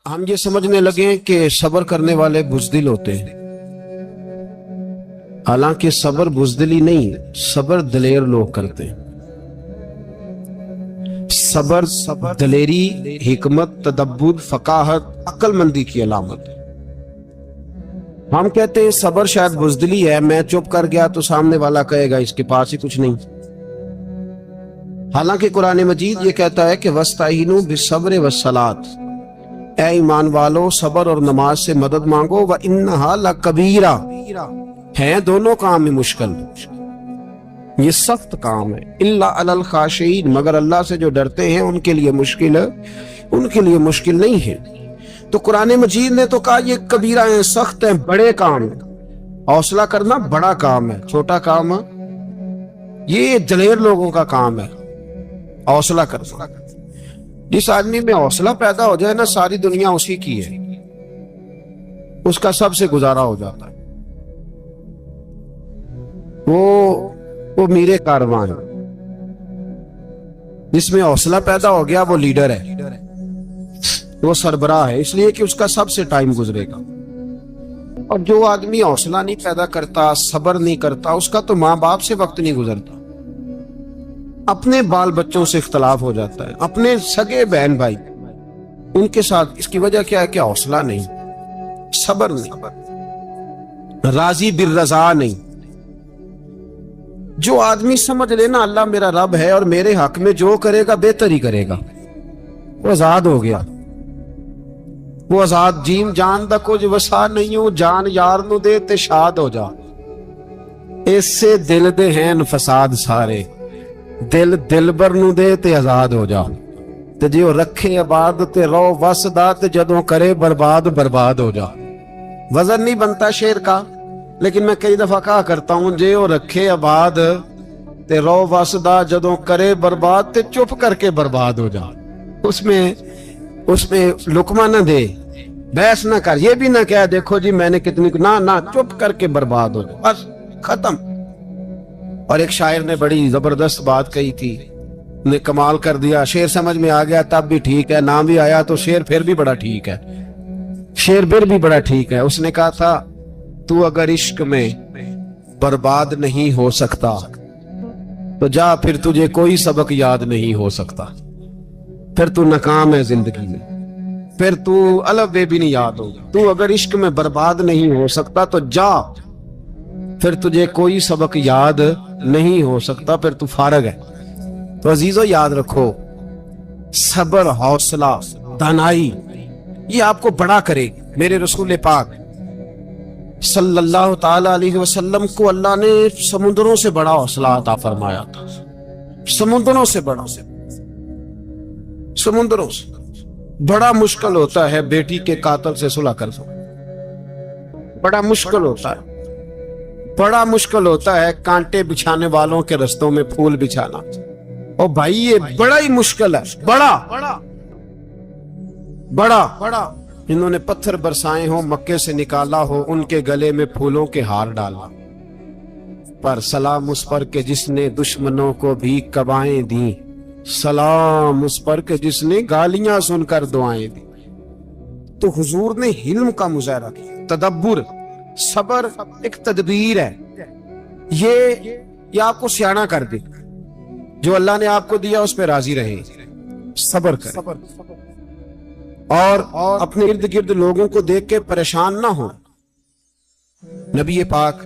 ہم یہ سمجھنے لگے کہ صبر کرنے والے بزدل ہوتے ہیں، حالانکہ صبر بزدلی نہیں، صبر دلیر لوگ کرتے ہیں۔ صبر دلیری، حکمت، تدبر، فقاہت، عقل مندی کی علامت ہے۔ ہم کہتے ہیں صبر شاید بزدلی ہے، میں چپ کر گیا تو سامنے والا کہے گا اس کے پاس ہی کچھ نہیں، حالانکہ قرآن مجید یہ کہتا ہے کہ وَاسْتَعِینُوا بِالصَّبْرِ وَالصَّلَاةِ، اے ایمان والو صبر اور نماز سے مدد مانگو، وَإِنَّهَا لَكَبِیرَةٌ، ہیں دونوں کام میں مشکل، یہ سخت کام ہے، إِلَّا عَلَى الْخَاشِعِينَ، مگر اللہ سے جو ڈرتے ہیں ان کے لیے مشکل ہے، ان کے لیے مشکل نہیں ہے۔ تو قرآن مجید نے تو کہا یہ کبیرہ ہیں، سخت ہیں، بڑے کام ہیں۔ حوصلہ کرنا بڑا کام ہے، چھوٹا کام ہے یہ دلیر لوگوں کا کام ہے۔ حوصلہ کرنا، جس آدمی میں حوصلہ پیدا ہو جائے نا، ساری دنیا اسی کی ہے، اس کا سب سے گزارا ہو جاتا ہے، وہ میرے کاروان، جس میں حوصلہ پیدا ہو گیا وہ لیڈر ہے، وہ سربراہ ہے، اس لیے کہ اس کا سب سے ٹائم گزرے گا۔ اور جو آدمی حوصلہ نہیں پیدا کرتا، صبر نہیں کرتا، اس کا تو ماں باپ سے وقت نہیں گزرتا، اپنے بال بچوں سے اختلاف ہو جاتا ہے، اپنے سگے بہن بھائی ان کے ساتھ۔ اس کی وجہ کیا ہے کہ حوصلہ نہیں، صبر نہیں، راضی بالرضا نہیں۔ جو آدمی سمجھ لینا اللہ میرا رب ہے اور میرے حق میں جو کرے گا بہتر ہی کرے گا، وہ آزاد ہو گیا، وہ آزاد۔ جیم جان دا کچھ وسا نہیں ہوں، جان یار نو دے تے شاد ہو جا، اس سے دل دے ہیں فساد سارے، دل دلبر نو دے تے آزاد ہو جا، تے جیو رکھے آباد تے رو وس دا، تے جدوں کرے برباد برباد ہو جا۔ وزن نہیں بنتا شعر کا، لیکن میں کئی دفعہ کہا کرتا ہوں، جیو رکھے آباد تے رو وس دا، جدوں کرے برباد تے چپ کر کے برباد ہو جا۔ اس میں لقمہ نہ دے، بحث نہ کر، یہ بھی نہ کہہ دیکھو جی میں نے کتنی، نہ چپ کر کے برباد ہو جا، بس ختم۔ اور ایک شاعر نے بڑی زبردست بات کہی تھی، نے کمال کر دیا، شعر سمجھ میں آ گیا تب بھی ٹھیک ہے، نہ بھی آیا تو شعر پھر بھی بڑا ٹھیک ہے، شعر پھر بھی بڑا ٹھیک ہے۔ اس نے کہا تھا، تو اگر عشق میں برباد نہیں ہو سکتا تو جا، پھر تجھے کوئی سبق یاد نہیں ہو سکتا، پھر تو ناکام ہے زندگی میں، پھر تو الف بے بھی نہیں یاد ہوگا۔ تو اگر عشق میں برباد نہیں ہو سکتا تو جا، پھر تجھے کوئی سبق یاد نہیں ہو سکتا، پھر تو فارغ ہے۔ تو عزیزو یاد رکھو، صبر، حوصلہ، دانائی، یہ آپ کو بڑا کرے گی۔ میرے رسول پاک صلی اللہ تعالی علیہ وسلم کو اللہ نے سمندروں سے بڑا حوصلہ عطا فرمایا تھا، سمندروں سے بڑا، سمندروں سے بڑا مشکل ہوتا ہے بیٹی کے قاتل سے صلح کرنا، بڑا مشکل ہوتا ہے، بڑا مشکل ہوتا ہے کانٹے بچھانے والوں کے رستوں میں پھول بچھانا۔ اور بھائی یہ بڑا ہی مشکل ہے، بڑا انہوں نے پتھر برسائے ہوں، مکے سے نکالا ہو، ان کے گلے میں پھولوں کے ہار ڈالا، پر سلام اس پر کہ جس نے دشمنوں کو بھی قبائیں دیں، سلام اس پر کہ جس نے گالیاں سن کر دعائیں دی۔ تو حضور نے حلم کا مظاہرہ کیا، تدبر، صبر ایک تدبیر ہے، یہ آپ کو سیاںہ کر دے، جو اللہ نے آپ کو دیا اس پہ راضی رہے، صبر کریں، اور اپنے ارد گرد لوگوں کو دیکھ کے پریشان نہ ہو۔ نبی پاک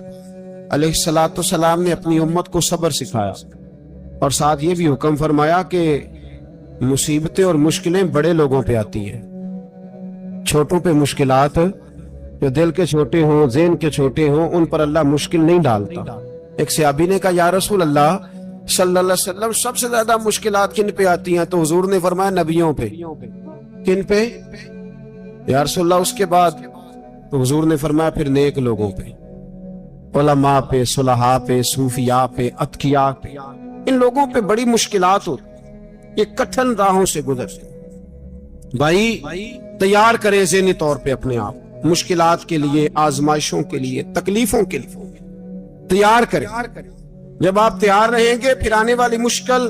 علیہ السلام نے اپنی امت کو صبر سکھایا، اور ساتھ یہ بھی حکم فرمایا کہ مصیبتیں اور مشکلیں بڑے لوگوں پہ آتی ہیں، چھوٹوں پہ مشکلات، جو دل کے چھوٹے ہوں، ذہن کے چھوٹے ہوں، ان پر اللہ مشکل نہیں ڈالتا۔ ایک صحابی نے کہا، یا رسول اللہ صلی اللہ علیہ وسلم سب سے زیادہ مشکلات کن پہ آتی ہیں؟ تو حضور نے فرمایا نبیوں پہ۔ کن پہ یا رسول اللہ؟ اس کے بعد تو حضور نے فرمایا پھر نیک لوگوں پہ، علماء پہ، صلحاء پہ، صوفیاء پہ، اتقیاء پہ، ان لوگوں پہ بڑی مشکلات ہوتی، یہ کٹھن راہوں سے گزرتے۔ بھائی تیار کریں ذہنی طور پہ اپنے آپ مشکلات کے لیے، آزمائشوں کے لیے، تکلیفوں کے لیے تیار کریں۔ جب آپ تیار رہیں گے، پھر آنے والی مشکل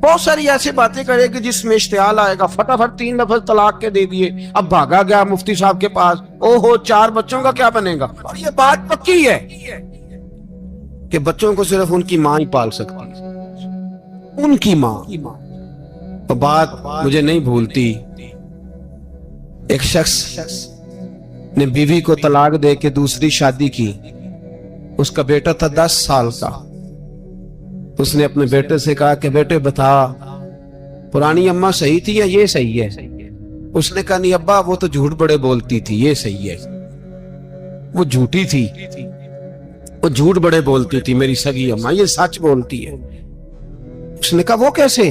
بہت ساری ایسی باتیں کرے کہ جس میں اشتعال آئے گا، فٹافٹ 3 لفظ طلاق کے دے دیے، اب بھاگا گیا مفتی صاحب کے پاس، او ہو 4 بچوں کا کیا بنے گا؟ اور یہ بات پکی ہے کہ بچوں کو صرف ان کی ماں ہی پال سکتی ہے، ان کی ماں۔ تو بات مجھے نہیں بھولتی، ایک شخص نے بیوی کو طلاق دے کے دوسری شادی کی، اس کا بیٹا تھا 10 سال کا۔ اس نے اپنے بیٹے سے کہا کہ بیٹے بتا، پرانی اماں صحیح تھی یا یہ صحیح ہے؟ اس نے کہا نہیں ابا، وہ تو جھوٹ بڑے بولتی تھی، یہ صحیح ہے۔ وہ جھوٹی تھی، وہ جھوٹ بڑے بولتی تھی میری سگی اماں، یہ سچ بولتی ہے۔ اس نے کہا وہ کیسے؟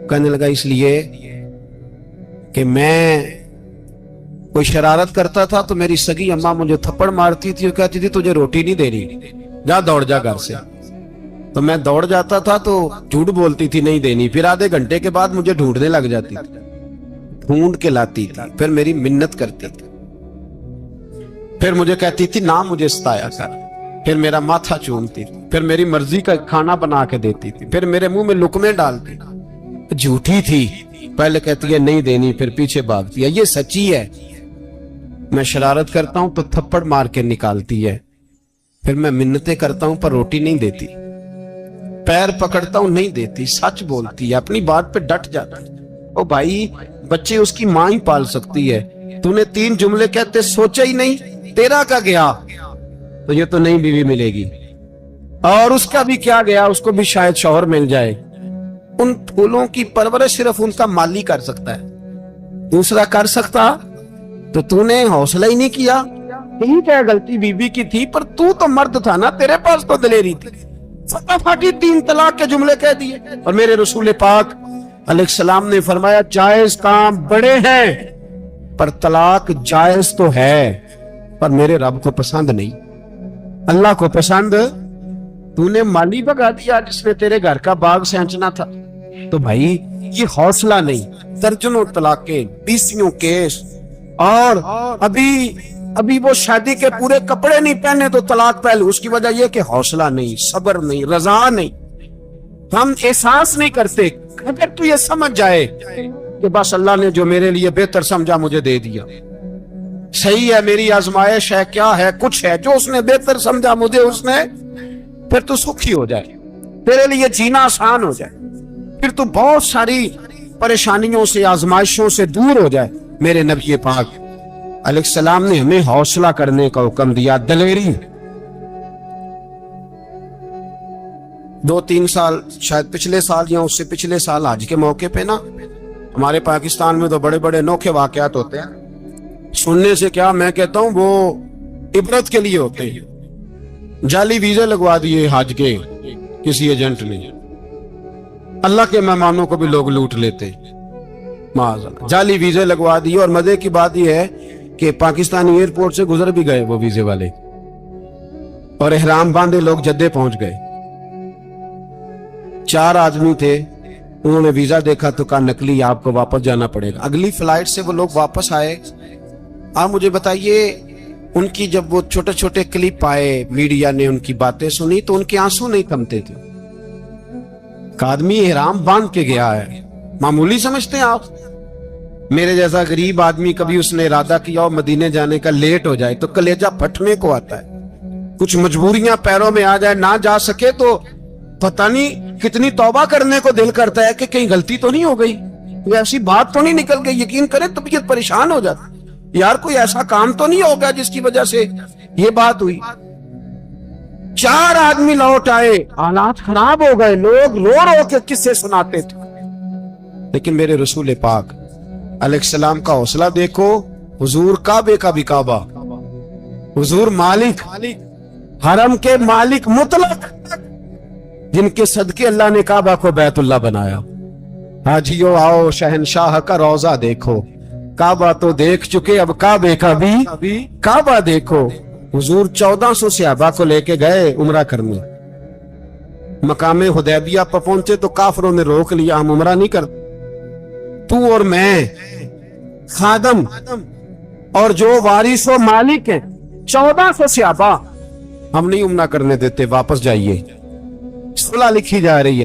کہنے لگا اس لیے کہ میں کوئی شرارت کرتا تھا تو میری سگی اماں مجھے تھپڑ مارتی تھی اور کہتی تھی تجھے روٹی نہیں دے رہی، جا دوڑ جا گھر سے۔ تو میں دوڑ جاتا تھا تو جھوٹ بولتی تھی نہیں دینی، پھر آدھے گھنٹے کے بعد مجھے ڈھونڈنے لگ جاتی تھی، ڈھونڈ کے لاتی تھی، پھر میری منت کرتی تھی، پھر مجھے کہتی تھی نہ مجھے ستایا کر، پھر میرا ماتھا چومتی تھی، پھر میری مرضی کا کھانا بنا کے دیتی تھی، پھر میرے منہ میں لقمے ڈالتی تھی۔ جھوٹی تھی، پہلے کہتی ہے نہیں دینی، پھر پیچھے بھاگتی ہے۔ یہ سچی ہے، میں شرارت کرتا ہوں تو تھپڑ مار کے نکالتی ہے، پھر میں منتیں کرتا ہوں پر روٹی نہیں دیتی، پیر پکڑتا ہوں نہیں دیتی، سچ بولتی ہے، اپنی بات پہ ڈٹ جاتی ہے۔ او بھائی، بچے اس کی ماں ہی پال سکتی ہے، تو نے 3 جملے کہتے سوچا ہی نہیں، تیرا کا گیا تو یہ تو نئی بیوی ملے گی، اور اس کا بھی کیا گیا، اس کو بھی شاید شوہر مل جائے۔ ان پھولوں کی پرورش صرف ان کا مالی کر سکتا ہے، دوسرا کر سکتا تو نے حوصلہ ہی نہیں کیا۔ ٹھیک ہے غلطی بیوی کی تھی، پر تو مرد تھا نا، تیرے پاس تو دلیری تھی، فٹافٹ 3 طلاق کے جملے کہہ دیے۔ اور میرے رسول پاک علیہ السلام نے فرمایا جائز کام بڑے ہیں، پر طلاق جائز تو ہے پر میرے رب کو پسند نہیں، اللہ کو پسند۔ تو نے مالی بگا دیا جس میں تیرے گھر کا باغ سینچنا تھا۔ تو بھائی یہ حوصلہ نہیں، درجنوں طلاقیں، 20 کیس، اور ابھی وہ شادی کے پورے کپڑے نہیں پہنے تو طلاق پہلے، اس کی وجہ یہ کہ حوصلہ نہیں، صبر نہیں، رضا نہیں، ہم احساس نہیں کرتے۔ اگر تو یہ سمجھ جائے کہ بس اللہ نے جو میرے لیے بہتر سمجھا مجھے دے دیا، صحیح ہے، میری آزمائش ہے، کیا ہے، کچھ ہے جو اس نے بہتر سمجھا مجھے، اس نے، پھر تو سکھی ہو جائے، تیرے لیے جینا آسان ہو جائے، پھر تو بہت ساری پریشانیوں سے، آزمائشوں سے دور ہو جائے۔ میرے نبی پاک علیہ السلام نے ہمیں حوصلہ کرنے کا حکم دیا، دلیری۔ 2-3 سال شاید پچھلے سال یا اس سے پچھلے سال حج کے موقع پہ نا، ہمارے پاکستان میں تو بڑے بڑے انوکھے واقعات ہوتے ہیں، سننے سے کیا میں کہتا ہوں وہ عبرت کے لیے ہوتے ہیں۔ جعلی ویزے لگوا دیے حج کے کسی ایجنٹ نے، اللہ کے مہمانوں کو بھی لوگ لوٹ لیتے، معاذ اللہ، جعلی ویزے لگوا دیے۔ اور مزے کی بات یہ ہے کہ پاکستانی ایئرپورٹ سے گزر بھی گئے وہ ویزے والے، اور احرام باندھے لوگ جدے پہنچ گئے۔ 4 آدمی تھے، انہوں نے ویزا دیکھا تو کہا نکلی، آپ کو واپس جانا پڑے گا۔ اگلی فلائٹ سے وہ لوگ واپس آئے۔ آپ مجھے بتائیے، ان کی جب وہ چھوٹے چھوٹے کلپ آئے، میڈیا نے ان کی باتیں سنی تو ان کے آنسو نہیں تھمتے تھے۔ ایک آدمی احرام باندھ کے گیا ہے، معمولی سمجھتے ہیں آپ؟ میرے جیسا غریب آدمی کبھی اس نے ارادہ کیا اور مدینے جانے کا لیٹ ہو جائے تو کلیجہ پھٹنے کو آتا ہے، کچھ مجبوریاں پیروں میں آ جائے، نہ جا سکے تو پتہ نہیں کتنی توبہ کرنے کو دل کرتا ہے کہ کہیں غلطی تو نہیں ہو گئی، کوئی ایسی بات تو نہیں نکل گئی، یقین کریں طبیعت پریشان ہو جاتی، یار کوئی ایسا کام تو نہیں ہوگا جس کی وجہ سے یہ بات ہوئی۔ 4 آدمی لوٹ آئے، حالات خراب ہو گئے، لوگ رو رو کے قصے سناتے تھے، لیکن میرے رسول پاک علیہ السلام کا حوصلہ دیکھو۔ حضور کعبے کا بھی کعبہ، حضور مالک، حرم کے مالک مطلق، جن کے صدقے اللہ نے کعبہ کو بیت اللہ بنایا۔ حاجیو آؤ شہنشاہ کا روضہ دیکھو، کعبہ تو دیکھ چکے اب کعبے کا بھی کعبہ دیکھو۔ حضور 1400 صحابہ کو لے کے گئے عمرہ کرنے، مقام حدیبیہ پر پہنچے تو کافروں نے روک لیا، ہم عمرہ نہیں کرتے، تو اور میں خادم اور جو وارث و مالک ہیں 1400 صحابہ، ہم نہیں عمرہ کرنے دیتے، واپس جائیے۔ صلح لکھی جا رہی ہے،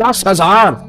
10,000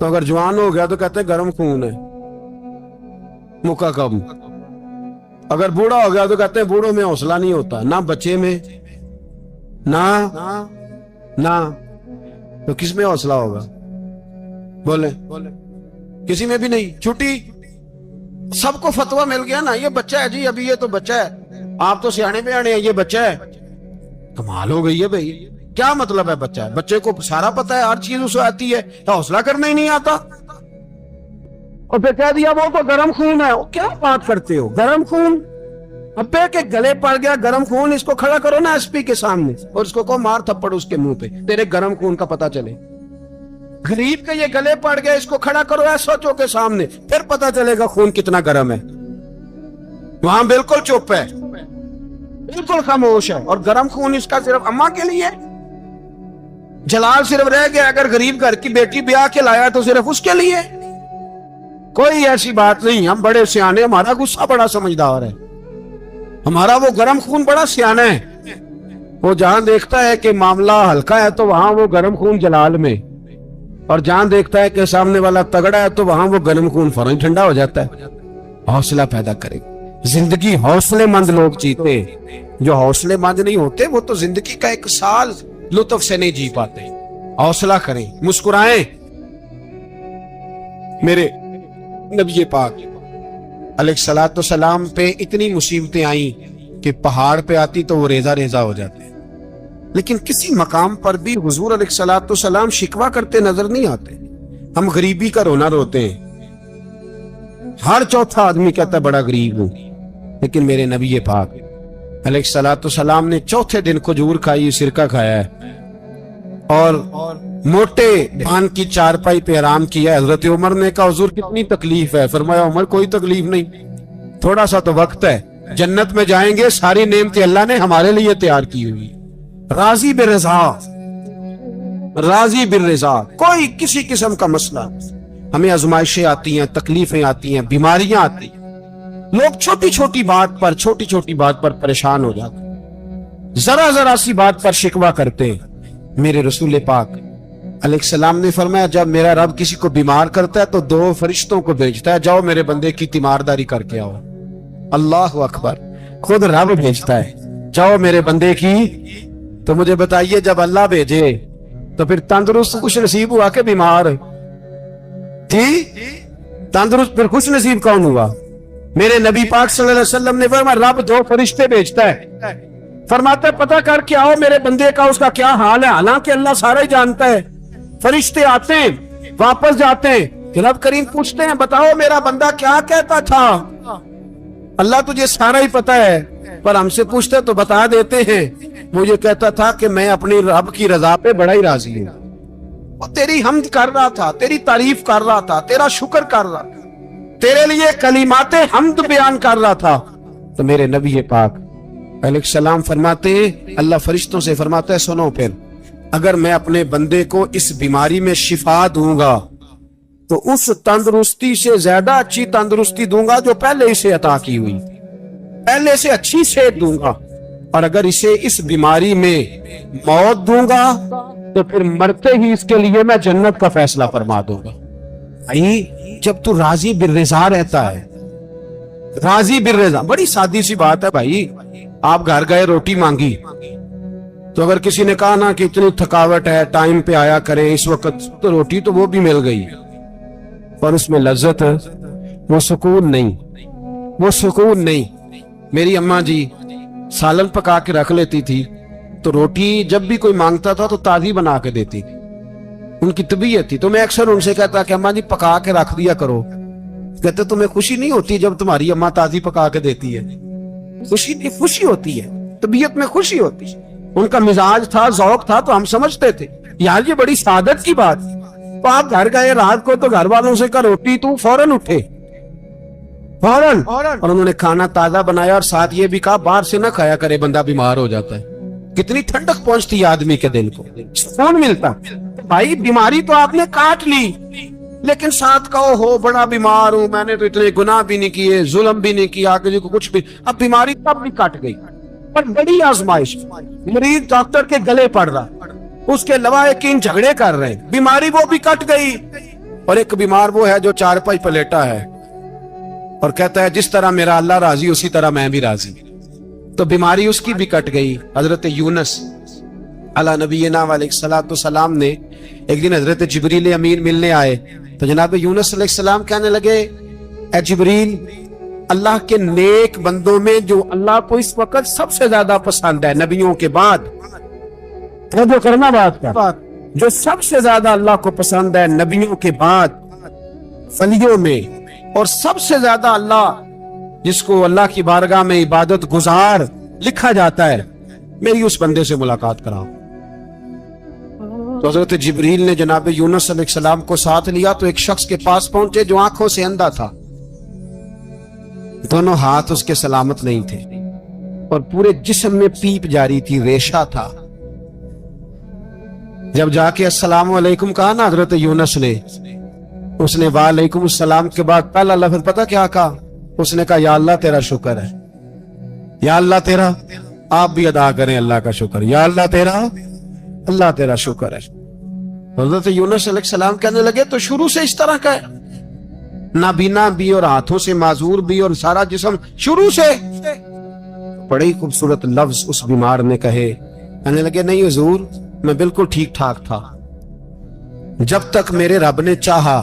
تو اگر جوان ہو گیا تو کہتے ہیں گرم خون ہے، مکہ کم۔ اگر بوڑھا ہو گیا تو کہتے ہیں بوڑھوں میں حوصلہ نہیں ہوتا، نہ بچے میں نہ تو کس میں حوصلہ ہوگا؟ بولے کسی میں بھی نہیں۔ چھٹی سب کو فتویٰ مل گیا نا، یہ بچہ ہے جی، ابھی یہ تو بچہ ہے، آپ تو سیانے بیانے ہیں، یہ بچہ ہے۔ کمال ہو گئی ہے بھائی، کیا مطلب ہے بچہ ہے؟ بچے کو سارا پتا ہے، ہر چیز اسے آتی ہے، حوصلہ کرنا ہی نہیں آتا۔ اور پھر کہہ دیا وہ تو گرم خون ہے۔ کیا بات کرتے ہو، گرم خون؟ ابے کے گلے پڑ گیا گرم خون، اس کو کھڑا کرو نا ایس پی کے سامنے اور اس کو مار تھپڑ اس کے منہ پہ، تیرے گرم خون کا پتا چلے۔ غریب کے یہ گلے پڑ گیا، اس کو کھڑا کرو ایس ایچ او کے سامنے، پھر پتا چلے گا خون کتنا گرم ہے۔ وہاں بالکل چپ ہے، بالکل خاموش ہے، اور گرم خون اس کا صرف اماں کے لیے۔ جلال صرف رہ گیا، اگر غریب گھر کی بیٹی بیاہ کے لایا تو صرف اس کے لیے، کوئی ایسی بات نہیں۔ ہم بڑے سیانے، ہمارا غصہ بڑا سمجھدار ہے، ہمارا وہ گرم خون بڑا سیانا ہے۔ وہ جہاں دیکھتا ہے کہ معاملہ ہلکا ہے تو وہاں وہ گرم خون جلال میں، اور جہاں دیکھتا ہے کہ سامنے والا تگڑا ہے تو وہاں وہ گرم خون فوراً ٹھنڈا ہو جاتا ہے۔ حوصلہ پیدا کرے، زندگی حوصلے مند لوگ جیتے، جو حوصلے مند نہیں ہوتے وہ تو زندگی کا ایک سال لطف سے نہیں جی پاتے۔ حوصلہ کریں، مسکرائیں۔ میرے نبی پاک علیہ الصلوۃ والسلام پہ اتنی مصیبتیں آئیں کہ پہاڑ پہ آتی تو وہ ریزہ ریزہ ہو جاتے، لیکن کسی مقام پر بھی حضور علیہ الصلوۃ والسلام شکوہ کرتے نظر نہیں آتے۔ ہم غریبی کا رونا روتے ہیں، ہر چوتھا آدمی کہتا ہے بڑا غریب ہوں، لیکن میرے نبی پاک علیہ الصلوۃ والسلام نے چوتھے دن کھجور کھائی، سرکہ کھایا ہے، اور موٹے دھان کی چارپائی پہ آرام کیا۔ حضرت عمر نے کہا حضور کتنی تکلیف ہے؟ فرمایا عمر کوئی تکلیف نہیں، تھوڑا سا تو وقت ہے، جنت میں جائیں گے، ساری نعمتیں اللہ نے ہمارے لیے تیار کی ہوئی۔ راضی بالرضا، راضی بالرضا، کوئی کسی قسم کا مسئلہ۔ ہمیں آزمائشیں آتی ہیں، تکلیفیں آتی ہیں، بیماریاں آتی ہیں، لوگ چھوٹی چھوٹی بات پر پریشان ہو جاتے ہیں، ذرا سی بات پر شکوہ کرتے ہیں۔ میرے رسول پاک علیہ السلام نے فرمایا جب میرا رب کسی کو بیمار کرتا ہے تو 2 فرشتوں کو بھیجتا ہے، جاؤ میرے بندے کی تیمارداری کر کے آؤ۔ اللہ اکبر، خود رب بھیجتا ہے، جاؤ میرے بندے کی۔ تو مجھے بتائیے جب اللہ بھیجے تو پھر تندرست خوش نصیب ہوا کہ بیمار تھی؟ تندرست پھر خوش نصیب کون ہوا؟ میرے نبی پاک صلی اللہ علیہ وسلم نے فرمایا رب 2 فرشتے بھیجتا ہے، فرماتا ہے پتہ کر کے آؤ میرے بندے کا اس کا کیا حال ہے، حالانکہ اللہ سارا ہی جانتا ہے۔ فرشتے آتے ہیں، واپس جاتے ہیں، رب کریم پوچھتے ہیں بتاؤ میرا بندہ کیا کہتا تھا؟ اللہ تجھے سارا ہی پتا ہے، پر ہم سے پوچھتے تو بتا دیتے ہیں، وہ یہ کہتا تھا کہ میں اپنی رب کی رضا پہ بڑا ہی راضی ہوں، وہ تیری حمد کر رہا تھا، تیری تعریف کر رہا تھا، تیرا شکر کر رہا تھا، تیرے لیے کلمات حمد بیان کر رہا تھا۔ تو میرے نبی پاک علیہ السلام فرماتے ہیں، اللہ فرشتوں سے فرماتا ہے سنو پھر اگر میں اپنے بندے کو اس بیماری میں شفا دوں گا تو اس تندرستی سے زیادہ اچھی تندرستی دوں گا جو پہلے اسے عطا کی ہوئی، پہلے سے اچھی صحت دوں گا، اور اگر اسے اس بیماری میں موت دوں گا تو پھر مرتے ہی اس کے لیے میں جنت کا فیصلہ فرما دوں گا۔ جب تو راضی بالرضا رہتا ہے، راضی بالرضا، بڑی سادی سی بات ہے بھائی، آپ گھر گئے روٹی مانگی تو اگر کسی نے کہا نا کہ اتنی تھکاوٹ ہے ٹائم پہ آیا کریں اس وقت، تو روٹی تو وہ بھی مل گئی، پر اس میں لذت، وہ سکون نہیں، وہ سکون نہیں۔ میری اماں جی سالن پکا کے رکھ لیتی تھی تو روٹی جب بھی کوئی مانگتا تھا تو تازی بنا کے دیتی تھی، ان کی طبیعت تھی۔ تو میں اکثر ان سے کہتا کہ اماں جی پکا کے رکھ دیا کرو، کہتے تمہیں خوشی نہیں ہوتی جب تمہاری اماں تازی پکا کے دیتی ہے؟ خوشی ہوتی ہے، طبیعت میں خوشی ہوتی ہے، ان کا مزاج تھا، ذوق تھا، تو ہم سمجھتے تھے یار یہ بڑی سعادت کی بات۔ تو آپ گھر گئے رات کو تو گھر والوں سے کہا روٹی، تو فوراً اٹھے، فوراً، اور انہوں نے کھانا تازہ بنایا، اور ساتھ یہ بھی کہا باہر سے نہ کھایا کرے بندہ بیمار ہو جاتا ہے۔ کتنی ٹھنڈک پہنچتی ہے آدمی کے دل کو، سکون ملتا۔ بھائی بیماری تو آپ نے کاٹ لی، لیکن ساتھ کہو ہو بڑا بیمار ہوں، میں نے تو اتنے گناہ بھی نہیں کیے، ظلم بھی نہیں کیا، کسی کو کچھ بھی، اب بیماری تب بھی کٹ گئی۔ پر بڑی آزمائش، مریض ڈاکٹر کے گلے پڑ رہا، اس کے لواحقین جھگڑے کر رہے، بیماری وہ بھی کٹ گئی، اور ایک بیمار وہ ہے جو چارپائی پہ لیٹا ہے اور کہتا ہے جس طرح میرا اللہ راضی اسی طرح میں بھی راضی. تو بیماری اس کی بھی کٹ گئی. حضرت یونس علی نبینا علیہ الصلوۃ والسلام نے ایک دن حضرت جبریل امین ملنے آئے تو جناب یونس علیہ السلام کہنے لگے اے جبریل، اللہ کے نیک بندوں میں جو اللہ کو اس وقت سب سے زیادہ پسند ہے نبیوں کے بعد، جو کرنا بات کا، جو سب سے زیادہ اللہ کو پسند ہے نبیوں کے بعد ولیوں میں، اور سب سے زیادہ اللہ جس کو اللہ کی بارگاہ میں عبادت گزار لکھا جاتا ہے، میری اس بندے سے ملاقات کراؤ. تو حضرت جبریل نے جناب یونس علیہ السلام کو ساتھ لیا تو ایک شخص کے پاس پہنچے جو آنکھوں سے اندھا تھا، دونوں ہاتھ اس کے سلامت نہیں تھے اور پورے جسم میں پیپ جاری تھی، ریشہ تھا. جب جا کے السلام علیکم کہا نا حضرت یونس نے، اس نے وعلیکم السلام کے بعد پہلا لفظ پتہ کیا کہا؟ اس نے کہا یا اللہ تیرا شکر ہے، یا اللہ تیرا، آپ بھی ادا کریں اللہ کا شکر، یا اللہ تیرا شکر ہے. حضرت یونس علیہ السلام کہنے لگے تو شروع سے اس طرح کا ہے، نابینا بھی اور ہاتھوں سے معذور بھی اور سارا جسم شروع سے. بڑے ہی خوبصورت لفظ اس بیمار نے کہے. کہنے لگے نہیں حضور، میں بالکل ٹھیک ٹھاک تھا جب تک میرے رب نے چاہا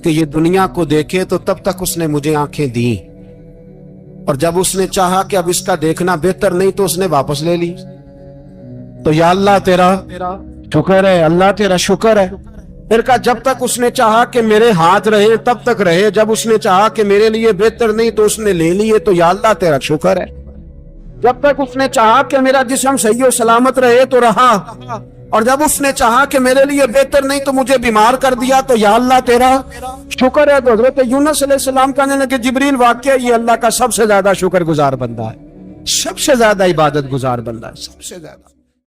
کہ یہ دنیا کو دیکھے تو تب تک اس نے مجھے آنکھیں دی، اور جب اس نے چاہا کہ اب اس کا دیکھنا بہتر نہیں تو اس نے واپس لے لی. تو یا اللہ تیرا شکر ہے، اللہ تیرا شکر ہے. پھر کہا جب تک اس نے چاہا کہ میرے ہاتھ رہے تب تک رہے، جب اس نے چاہا کہ میرے لیے بہتر نہیں تو اس نے لے لیے، تو یا اللہ تیرا شکر ہے. جب تک اس نے چاہا کہ میرا جسم صحیح و سلامت رہے تو رہا، اور جب اس نے چاہا کہ میرے لیے بہتر نہیں تو مجھے بیمار کر دیا، تو یا اللہ تیرا شکر ہے. تو حضرت یونس علیہ السلام کہنے لگے جبریل واقعہ یہ اللہ کا سب سے زیادہ شکر گزار بندہ ہے، سب سے زیادہ عبادت گزار بندہ ہے، سب سے زیادہ.